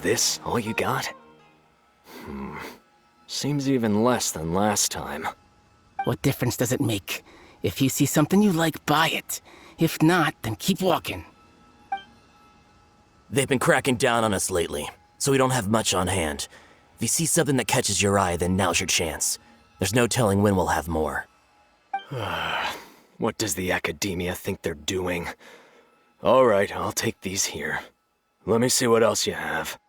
this all you got? Seems even less than last time. What difference does it make? If you see something you like, buy it. If not, then keep walking. They've been cracking down on us lately, so we don't have much on hand. If you see something that catches your eye, then now's your chance. There's no telling when we'll have more. What does the academia think they're doing? All right, I'll take these here. Let me see what else you have.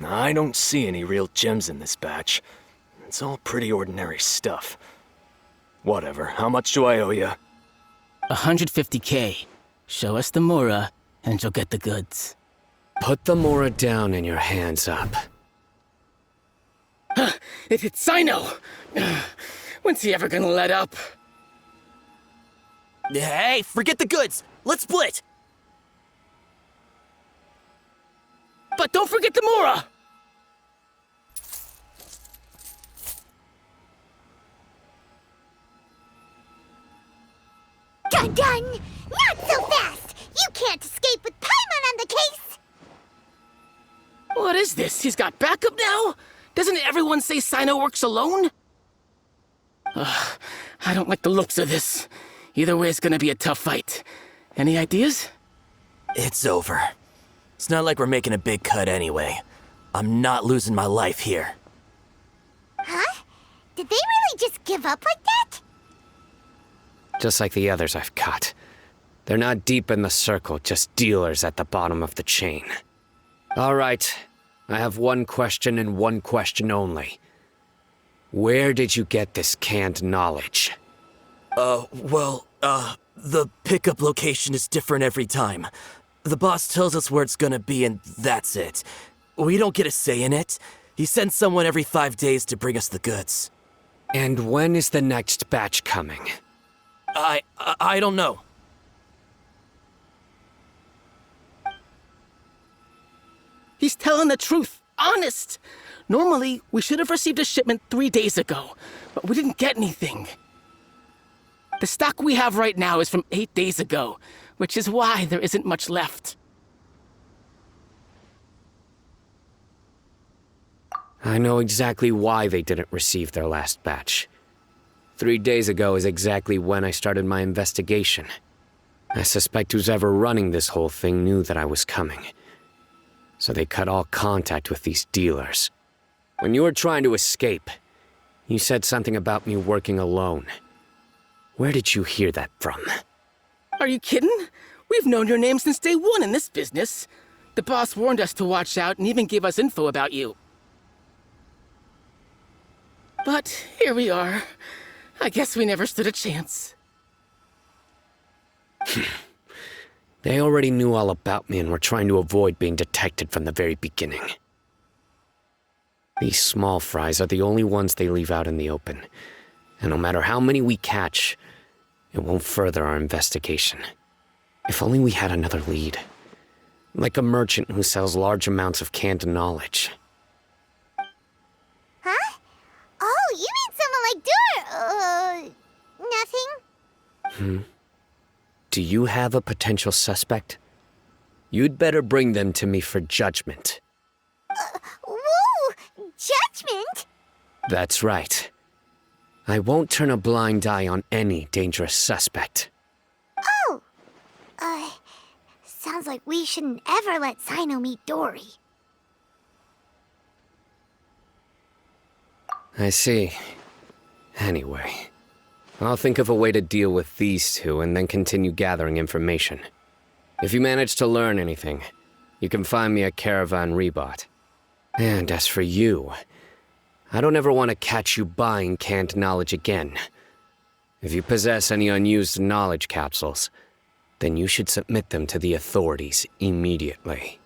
I don't see any real gems in this batch. It's all pretty ordinary stuff. Whatever, how much do I owe you? 150K. Show us the Mora, and you'll get the goods. Put the Mora down and your hands up. It's Sino! When's he ever gonna let up? Hey, forget the goods! Let's split! But don't forget the Mora! Dun! Not so fast! You can't escape with Paimon on the case! What is this? He's got backup now? Doesn't everyone say Sino works alone? I don't like the looks of this. Either way, it's gonna be a tough fight. Any ideas? It's over. It's not like we're making a big cut anyway. I'm not losing my life here. Huh? Did they really just give up like that? Just like the others I've caught. They're not deep in the circle, just dealers at the bottom of the chain. All right, I have one question and one question only. Where did you get this canned knowledge? The pickup location is different every time. The boss tells us where it's gonna be and that's it. We don't get a say in it. He sends someone every 5 days to bring us the goods. And when is the next batch coming? I don't know. He's telling the truth. Honest. Normally, we should have received a shipment 3 days ago, but we didn't get anything. The stock we have right now is from 8 days ago, which is why there isn't much left. I know exactly why they didn't receive their last batch. 3 days ago is exactly when I started my investigation. I suspect who's ever running this whole thing knew that I was coming. So they cut all contact with these dealers. When you were trying to escape, you said something about me working alone. Where did you hear that from? Are you kidding? We've known your name since day one in this business. The boss warned us to watch out and even gave us info about you. But here we are. I guess we never stood a chance. They already knew all about me and were trying to avoid being detected from the very beginning. These small fries are the only ones they leave out in the open. And no matter how many we catch, it won't further our investigation. If only we had another lead. Like a merchant who sells large amounts of canned knowledge. Huh? Oh, you mean someone like nothing? Do you have a potential suspect? You'd better bring them to me for judgment. Whoa! Judgment? That's right. I won't turn a blind eye on any dangerous suspect. Oh! Sounds like we shouldn't ever let Sino meet Dory. I see. Anyway, I'll think of a way to deal with these two and then continue gathering information. If you manage to learn anything, you can find me at Caravan Rebot. And as for you, I don't ever want to catch you buying canned knowledge again. If you possess any unused knowledge capsules, then you should submit them to the authorities immediately.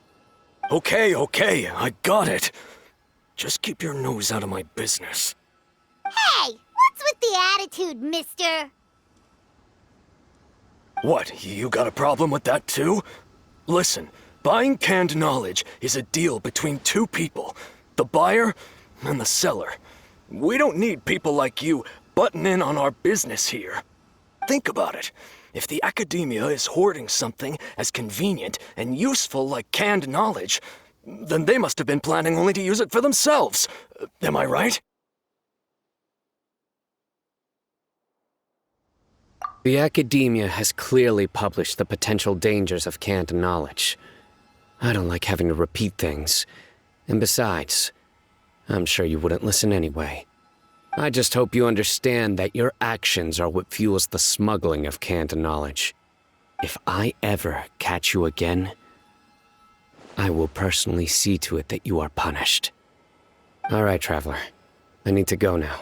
Okay, I got it. Just keep your nose out of my business. Hey! What's with the attitude, mister? What, you got a problem with that too? Listen, buying canned knowledge is a deal between two people, the buyer and the seller. We don't need people like you butting in on our business here. Think about it. if the academia is hoarding something as convenient and useful like canned knowledge, then they must have been planning only to use it for themselves. Am I right? The academia has clearly published the potential dangers of canned knowledge. I don't like having to repeat things. And besides, I'm sure you wouldn't listen anyway. I just hope you understand that your actions are what fuels the smuggling of canned knowledge. If I ever catch you again, I will personally see to it that you are punished. All right, Traveler. I need to go now.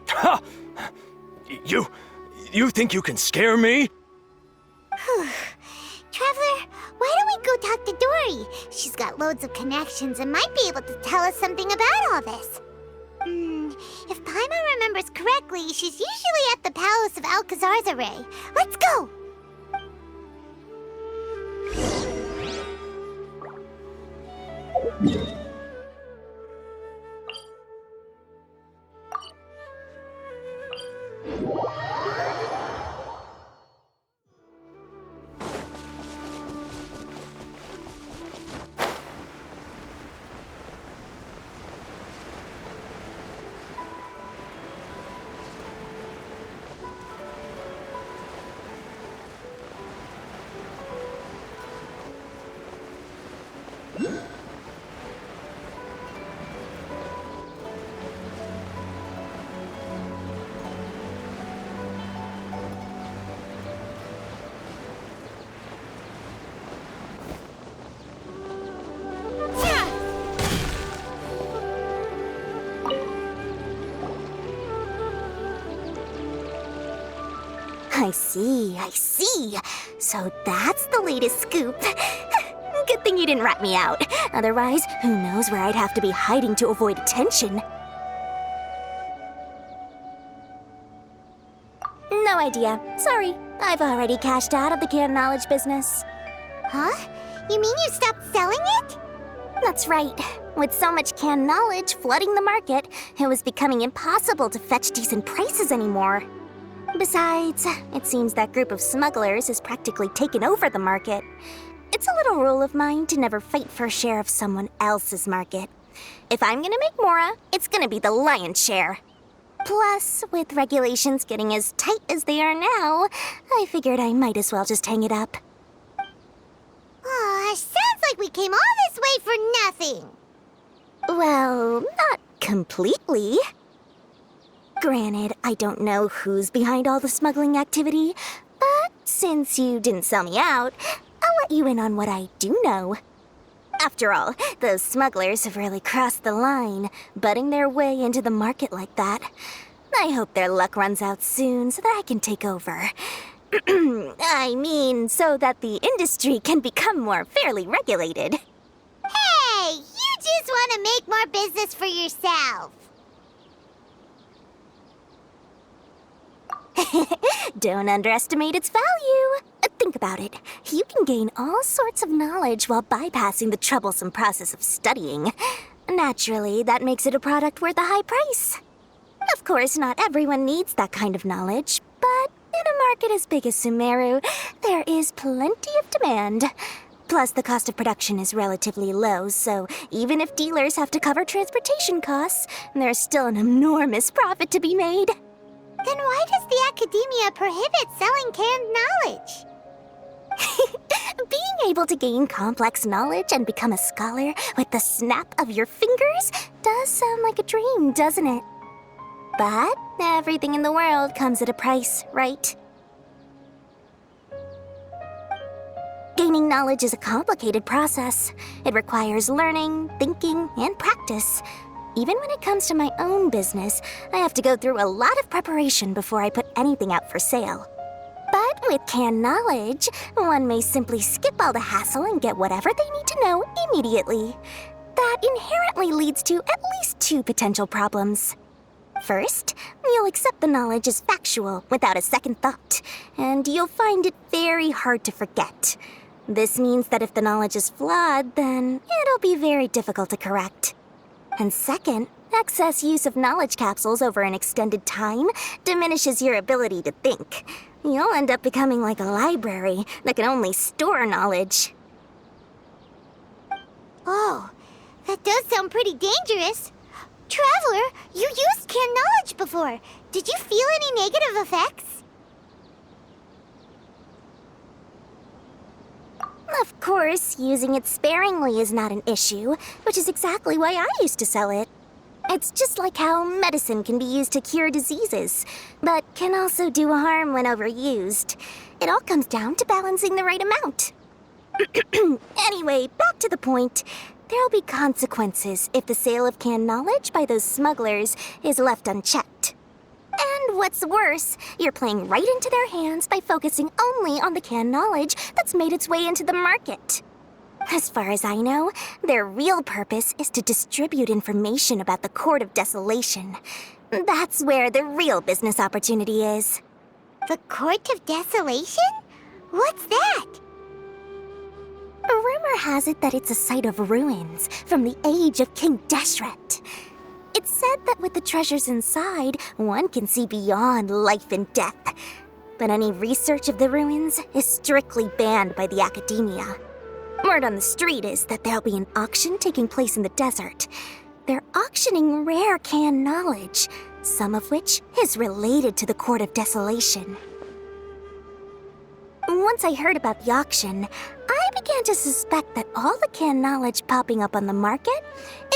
Ha! You think you can scare me? Traveler, why don't we go talk to Dory? She's got loads of connections and might be able to tell us something about all this. If Paimon remembers correctly, she's usually at the Palace of Alcazar's Array. Let's go! I see. So that's the latest scoop. Good thing you didn't rat me out. Otherwise, who knows where I'd have to be hiding to avoid attention. No idea. Sorry. I've already cashed out of the canned knowledge business. Huh? You mean you stopped selling it? That's right. With so much canned knowledge flooding the market, it was becoming impossible to fetch decent prices anymore. Besides, it seems that group of smugglers has practically taken over the market. It's a little rule of mine to never fight for a share of someone else's market. If I'm gonna make Mora, it's gonna be the lion's share. Plus, with regulations getting as tight as they are now, I figured I might as well just hang it up. Aw, sounds like we came all this way for nothing. Well, not completely. Granted, I don't know who's behind all the smuggling activity, but since you didn't sell me out, I'll let you in on what I do know. After all, those smugglers have really crossed the line, butting their way into the market like that. I hope their luck runs out soon so that I can take over. I mean, so that the industry can become more fairly regulated. Hey, you just want to make more business for yourself. Don't underestimate its value. Think about it. You can gain all sorts of knowledge while bypassing the troublesome process of studying. Naturally, that makes it a product worth a high price. Of course, not everyone needs that kind of knowledge, but in a market as big as Sumeru, there is plenty of demand. Plus, the cost of production is relatively low, so even if dealers have to cover transportation costs, there's still an enormous profit to be made. Then why does the academia prohibit selling canned knowledge? Being able to gain complex knowledge and become a scholar with the snap of your fingers does sound like a dream, doesn't it? But everything in the world comes at a price, right? Gaining knowledge is a complicated process. It requires learning, thinking, and practice. Even when it comes to my own business, I have to go through a lot of preparation before I put anything out for sale. But with canned knowledge, one may simply skip all the hassle and get whatever they need to know immediately. That inherently leads to at least two potential problems. First, you'll accept the knowledge as factual without a second thought, and you'll find it very hard to forget. This means that if the knowledge is flawed, then it'll be very difficult to correct. And second, excess use of knowledge capsules over an extended time diminishes your ability to think. You'll end up becoming like a library that can only store knowledge. Oh, that does sound pretty dangerous. Traveler, you used canned knowledge before. Did you feel any negative effects? Of course, using it sparingly is not an issue, which is exactly why I used to sell it. It's just like how medicine can be used to cure diseases, but can also do harm when overused. It all comes down to balancing the right amount. Anyway, back to the point. There'll be consequences if the sale of canned knowledge by those smugglers is left unchecked. And what's worse, you're playing right into their hands by focusing only on the canned knowledge that's made its way into the market. As far as I know, their real purpose is to distribute information about the Court of Desolation. That's where the real business opportunity is. The Court of Desolation? What's that? A rumor has it that it's a site of ruins from the age of King Deshret. It's said that with the treasures inside, one can see beyond life and death. But any research of the ruins is strictly banned by the academia. Word on the street is that there'll be an auction taking place in the desert. They're auctioning rare canned knowledge, some of which is related to the Court of Desolation. Once I heard about the auction, I began to suspect that all the canned knowledge popping up on the market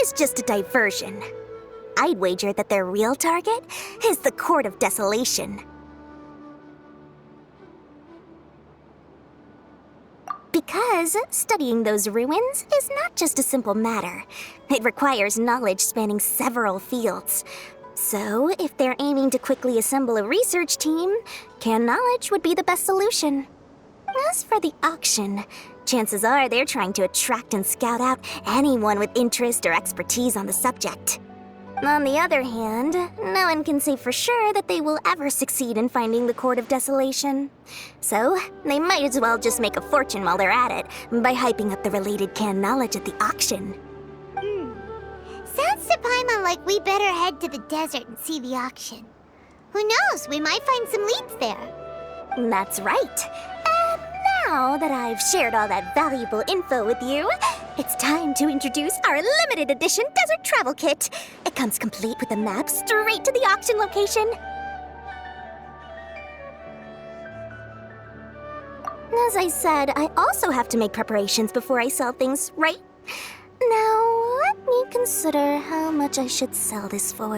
is just a diversion. I'd wager that their real target is the Court of Desolation. Because studying those ruins is not just a simple matter. It requires knowledge spanning several fields. So, if they're aiming to quickly assemble a research team, canned knowledge would be the best solution. As for the auction, chances are they're trying to attract and scout out anyone with interest or expertise on the subject. On the other hand, no one can say for sure that they will ever succeed in finding the Court of Desolation. So, they might as well just make a fortune while they're at it by hyping up the related canned knowledge at the auction. Sounds to Paimon like we better head to the desert and see the auction. Who knows, we might find some leads there. That's right. And now that I've shared all that valuable info with you, it's time to introduce our limited edition desert travel kit. It comes complete with a map straight to the auction location. As I said, I also have to make preparations before I sell things, right? Now, let me consider how much I should sell this for.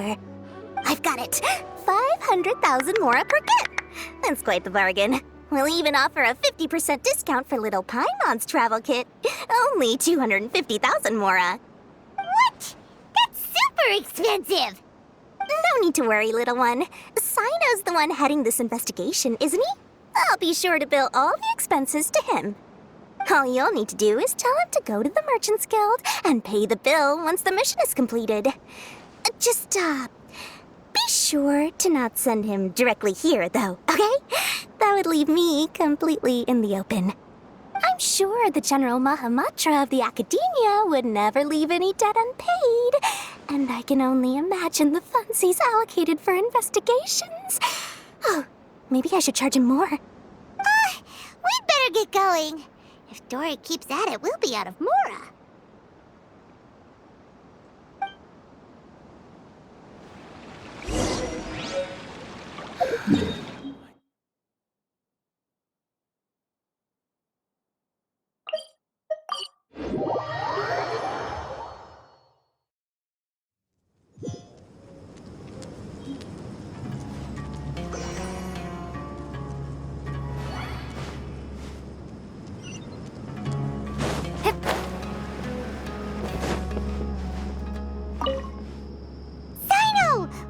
I've got it! 500,000 mora per kit! That's quite the bargain. We'll even offer a 50% discount for little Paimon's travel kit. Only 250,000 mora. What? That's super expensive! No need to worry, little one. Sino's the one heading this investigation, isn't he? I'll be sure to bill all the expenses to him. All you'll need to do is tell him to go to the Merchants Guild and pay the bill once the mission is completed. Just, be sure to not send him directly here, though, okay? That would leave me completely in the open. I'm sure the General Mahamatra of the Academia would never leave any debt unpaid, and I can only imagine the funds he's allocated for investigations. Oh, maybe I should charge him more. We'd better get going. If Dory keeps at it, we'll be out of mora.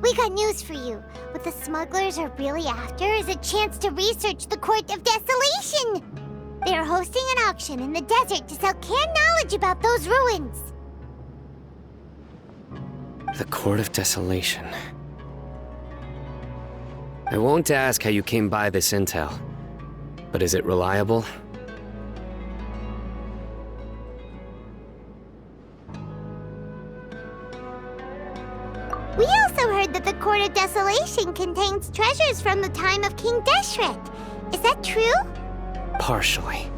We got news for you. What the smugglers are really after is a chance to research the Court of Desolation. They are hosting an auction in the desert to sell canned knowledge about those ruins. The Court of Desolation. I won't ask how you came by this intel, but is it reliable? We also heard that the Court of Desolation contains treasures from the time of King Deshret. Is that true? Partially.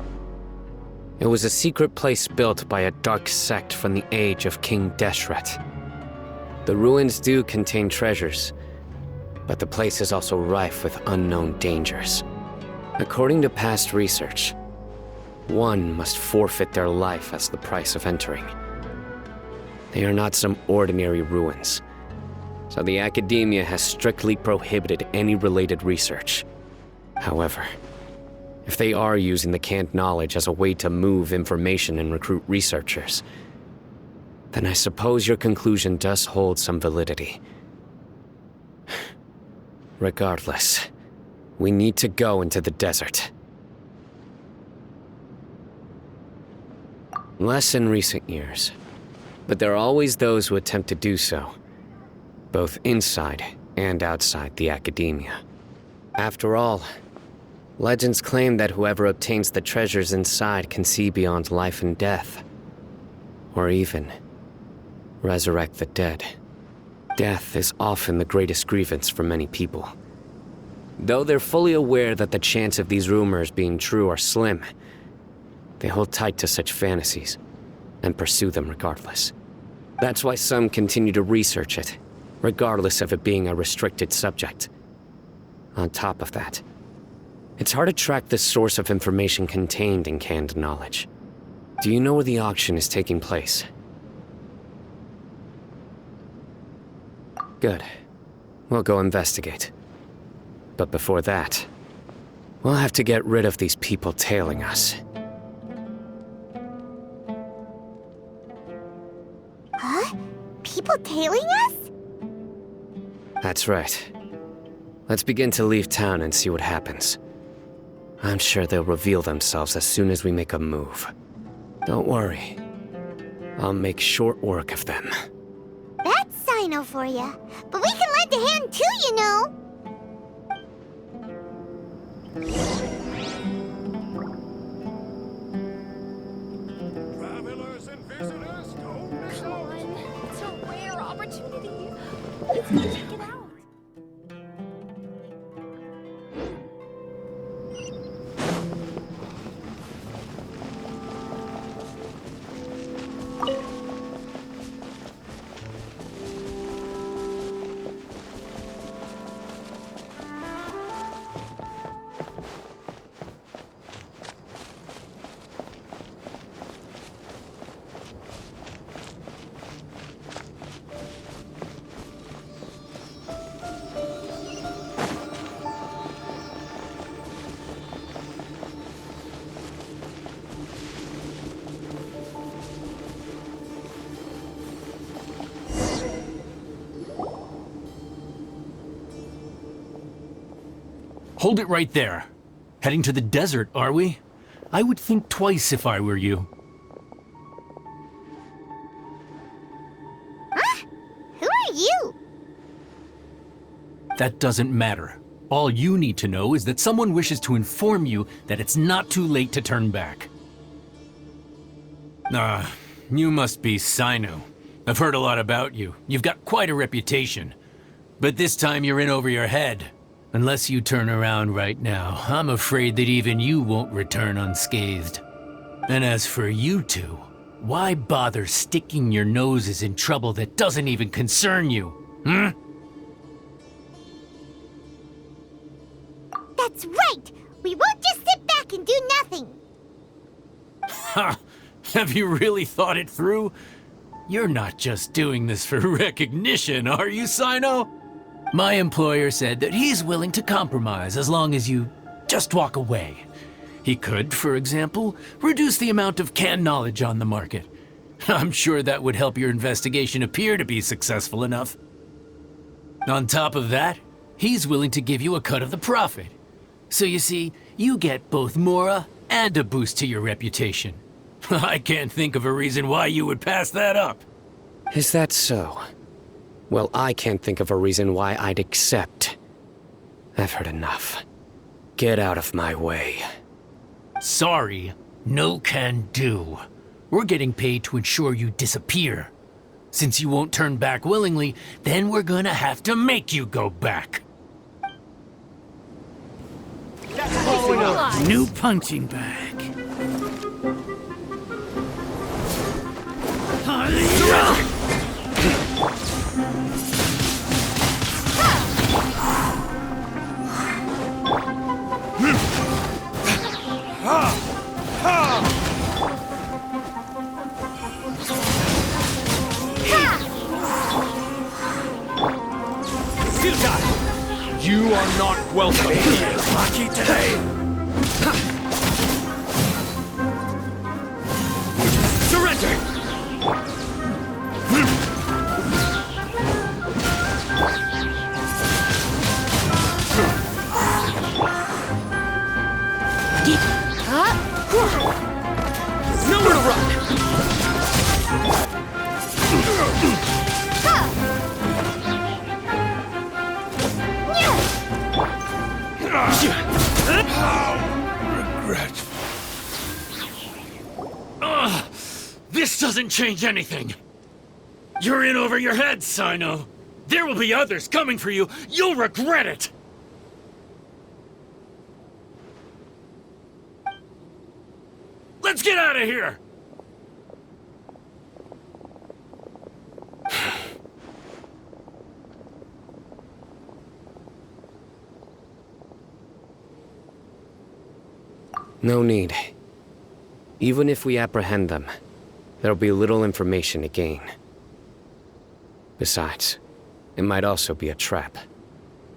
It was a secret place built by a dark sect from the age of King Deshret. The ruins do contain treasures, but the place is also rife with unknown dangers. According to past research, one must forfeit their life as the price of entering. They are not some ordinary ruins, so the academia has strictly prohibited any related research. However, if they are using the canned knowledge as a way to move information and recruit researchers, then I suppose your conclusion does hold some validity. Regardless, we need to go into the desert. Less in recent years, but there are always those who attempt to do so, both inside and outside the academia. After all, legends claim that whoever obtains the treasures inside can see beyond life and death, or even resurrect the dead. Death is often the greatest grievance for many people. Though they're fully aware that the chance of these rumors being true are slim, they hold tight to such fantasies and pursue them regardless. That's why some continue to research it, regardless of it being a restricted subject. On top of that, it's hard to track the source of information contained in canned knowledge. Do you know where the auction is taking place? Good. We'll go investigate. But before that, we'll have to get rid of these people tailing us. Huh? People tailing us? That's right. Let's begin to leave town and see what happens. I'm sure they'll reveal themselves as soon as we make a move. Don't worry. I'll make short work of them. That's Sino for ya. But we can lend a hand too, you know. Travelers and visitors, don't miss out. It's a rare opportunity. Let's go check it out. Hold it right there. Heading to the desert, are we? I would think twice if I were you. Huh? Who are you? That doesn't matter. All you need to know is that someone wishes to inform you that it's not too late to turn back. You must be Sino. I've heard a lot about you. You've got quite a reputation. But this time you're in over your head. Unless you turn around right now, I'm afraid that even you won't return unscathed. And as for you two, why bother sticking your noses in trouble that doesn't even concern you? Hmm? That's right. We won't just sit back and do nothing. Ha! Have you really thought it through? You're not just doing this for recognition, are you, Sino? My employer said that he's willing to compromise as long as you just walk away. He could, for example, reduce the amount of canned knowledge on the market. I'm sure that would help your investigation appear to be successful enough. On top of that, he's willing to give you a cut of the profit. So you see, you get both Mora and a boost to your reputation. I can't think of a reason why you would pass that up. Is that so? Well, I can't think of a reason why I'd accept. I've heard enough. Get out of my way. Sorry, no can do. We're getting paid to ensure you disappear. Since you won't turn back willingly, then we're gonna have to make you go back. New punching bag. You are not welcome here. Lucky today. Surrender. Nowhere to run. Regret. This doesn't change anything. You're in over your head, Sino. There will be others coming for you. You'll regret it. Let's get out of here. No need. Even if we apprehend them, there'll be little information to gain. Besides, it might also be a trap.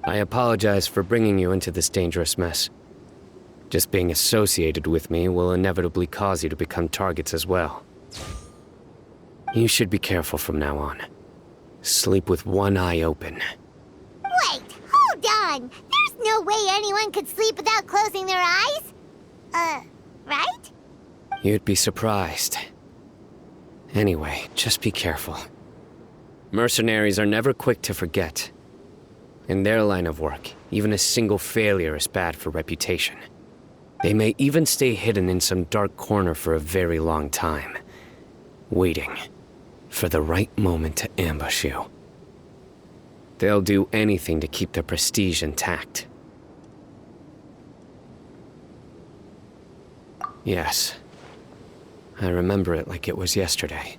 I apologize for bringing you into this dangerous mess. Just being associated with me will inevitably cause you to become targets as well. You should be careful from now on. Sleep with one eye open. Wait, hold on. There's no way anyone could sleep without closing their eyes. Right? You'd be surprised. Anyway, just be careful. Mercenaries are never quick to forget. In their line of work, even a single failure is bad for reputation. They may even stay hidden in some dark corner for a very long time, waiting for the right moment to ambush you. They'll do anything to keep their prestige intact. Yes, I remember it like it was yesterday.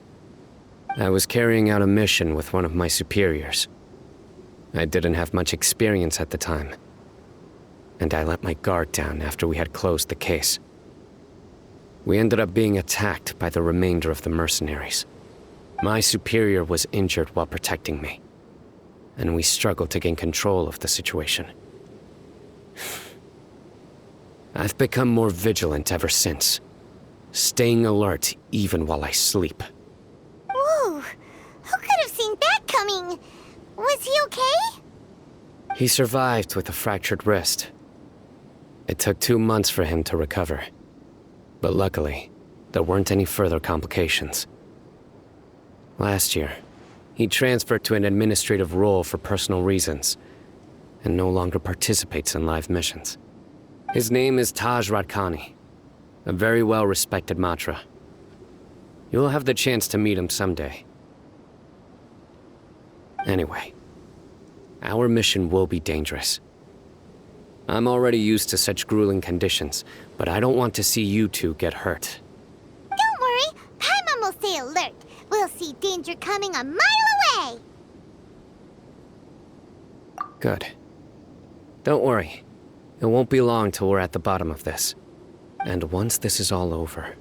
I was carrying out a mission with one of my superiors. I didn't have much experience at the time, and I let my guard down after we had closed the case. We ended up being attacked by the remainder of the mercenaries. My superior was injured while protecting me, and we struggled to gain control of the situation. I've become more vigilant ever since, staying alert even while I sleep. Whoa, who could have seen that coming? Was he okay? He survived with a fractured wrist. It took 2 months for him to recover. But luckily, there weren't any further complications. Last year, he transferred to an administrative role for personal reasons, and no longer participates in live missions. His name is Taj Radkani, a very well-respected Matra. You'll have the chance to meet him someday. Anyway, our mission will be dangerous. I'm already used to such grueling conditions, but I don't want to see you two get hurt. Don't worry, Paimon will stay alert. We'll see danger coming a mile away. Good. Don't worry. It won't be long till we're at the bottom of this. And once this is all over,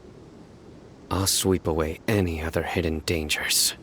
I'll sweep away any other hidden dangers.